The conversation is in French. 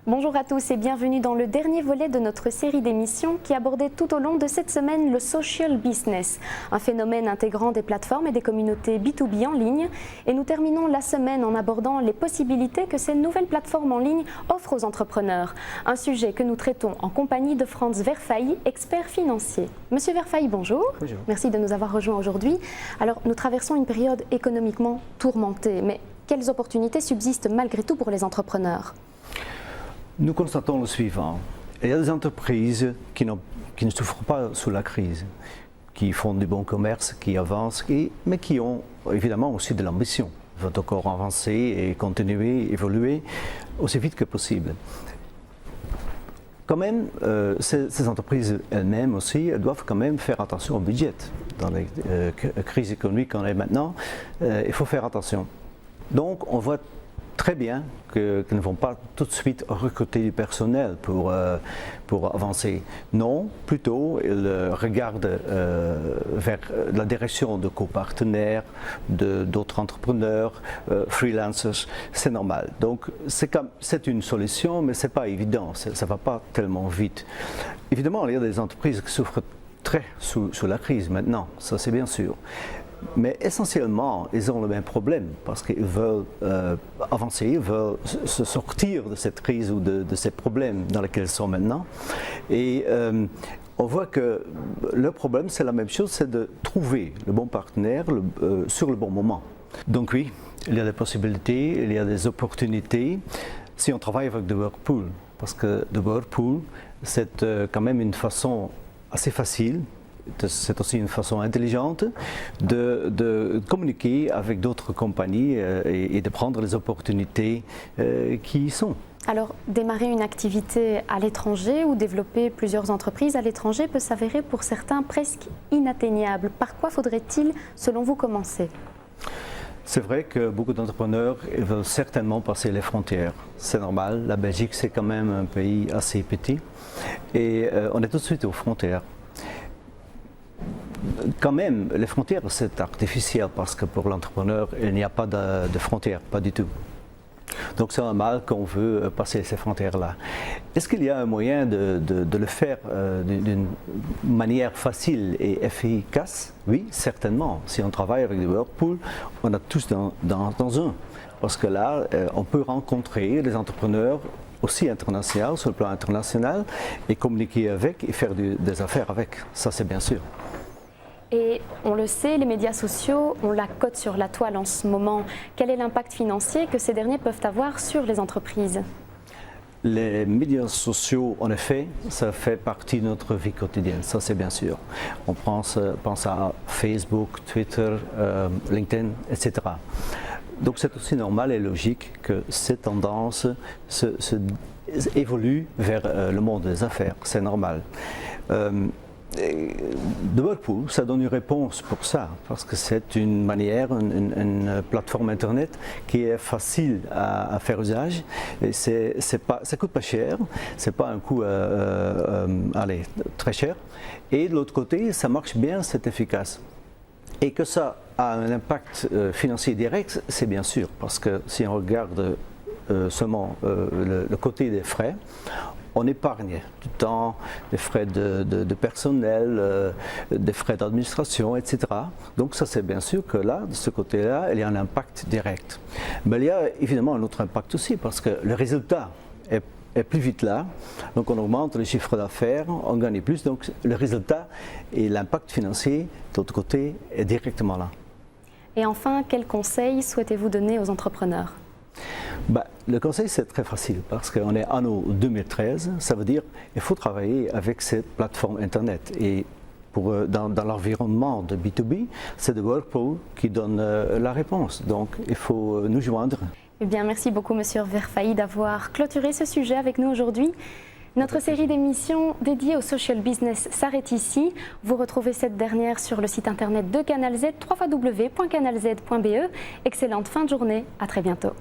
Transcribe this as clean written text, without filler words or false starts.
Bonjour à tous et bienvenue dans le dernier volet de notre série d'émissions qui abordait tout au long de cette semaine le social business, un phénomène intégrant des plateformes et des communautés B2B en ligne. Et nous terminons la semaine en abordant les possibilités que ces nouvelles plateformes en ligne offrent aux entrepreneurs. Un sujet que nous traitons en compagnie de Franz Verfailly, expert financier. Monsieur Verfailly, bonjour. Bonjour. Merci de nous avoir rejoints aujourd'hui. Alors, nous traversons une période économiquement tourmentée, mais quelles opportunités subsistent malgré tout pour les entrepreneurs ? Nous constatons le suivant. Il y a des entreprises qui ne souffrent pas sous la crise, qui font du bon commerce, qui avancent, mais qui ont évidemment aussi de l'ambition. Ils veulent encore avancer et continuer, évoluer aussi vite que possible. Quand même, ces entreprises elles-mêmes aussi, elles doivent quand même faire attention au budget. Dans les crises économiques qu'on est maintenant, il faut faire attention. Donc, on voit très bien qu'ils ne vont pas tout de suite recruter du personnel pour avancer. Non, plutôt ils regardent vers la direction de copartenaires, d'autres entrepreneurs, freelancers, c'est normal. Donc c'est une solution, mais ce n'est pas évident, ça ne va pas tellement vite. Évidemment, il y a des entreprises qui souffrent très sous la crise maintenant, ça c'est bien sûr. Mais essentiellement, ils ont le même problème parce qu'ils veulent avancer, ils veulent se sortir de cette crise ou de ces problèmes dans lesquels ils sont maintenant. Et on voit que le problème, c'est la même chose, c'est de trouver le bon partenaire sur le bon moment. Donc oui, il y a des possibilités, il y a des opportunités si on travaille avec The Whirlpool. Parce que The Whirlpool, c'est quand même une façon assez facile. C'est aussi une façon intelligente de communiquer avec d'autres compagnies et de prendre les opportunités qui y sont. Alors, démarrer une activité à l'étranger ou développer plusieurs entreprises à l'étranger peut s'avérer pour certains presque inatteignable. Par quoi faudrait-il, selon vous, commencer ? C'est vrai que beaucoup d'entrepreneurs veulent certainement passer les frontières. C'est normal, la Belgique c'est quand même un pays assez petit et on est tout de suite aux frontières. Quand même, les frontières, c'est artificiel parce que pour l'entrepreneur, il n'y a pas de frontières, pas du tout. Donc c'est normal qu'on veut passer ces frontières-là. Est-ce qu'il y a un moyen de le faire d'une manière facile et efficace? Oui, certainement. Si on travaille avec des Whirlpool, on a tous dans un. Parce que là, on peut rencontrer des entrepreneurs aussi internationaux, sur le plan international, et communiquer avec et faire des affaires avec. Ça, c'est bien sûr. Et on le sait, les médias sociaux ont la cote sur la toile en ce moment. Quel est l'impact financier que ces derniers peuvent avoir sur les entreprises ? Les médias sociaux, en effet, ça fait partie de notre vie quotidienne, ça c'est bien sûr. On pense à Facebook, Twitter, LinkedIn, etc. Donc c'est aussi normal et logique que ces tendances évoluent vers le monde des affaires, c'est normal. The Whirlpool, ça donne une réponse pour ça, parce que c'est une manière, une plateforme internet qui est facile à faire usage, et ça coûte pas cher, c'est pas un coût très cher, et de l'autre côté, ça marche bien, c'est efficace. Et que ça a un impact financier direct, c'est bien sûr, parce que si on regarde seulement le côté des frais, on épargne du temps, des frais de personnel, des frais d'administration, etc. Donc ça c'est bien sûr que là, de ce côté-là, il y a un impact direct. Mais il y a évidemment un autre impact aussi, parce que le résultat est plus vite là, donc on augmente les chiffres d'affaires, on gagne plus, donc le résultat et l'impact financier, de l'autre côté, est directement là. Et enfin, quels conseils souhaitez-vous donner aux entrepreneurs ? Le conseil c'est très facile parce qu'on est anno 2013, ça veut dire qu'il faut travailler avec cette plateforme internet et dans l'environnement de B2B, c'est The Whirlpool qui donne la réponse, donc il faut nous joindre. Eh bien, merci beaucoup Monsieur Verfailly d'avoir clôturé ce sujet avec nous aujourd'hui. Notre série d'émissions dédiée au social business s'arrête ici. Vous retrouvez cette dernière sur le site internet de Canal Z, www.canalz.be. Excellente fin de journée, à très bientôt.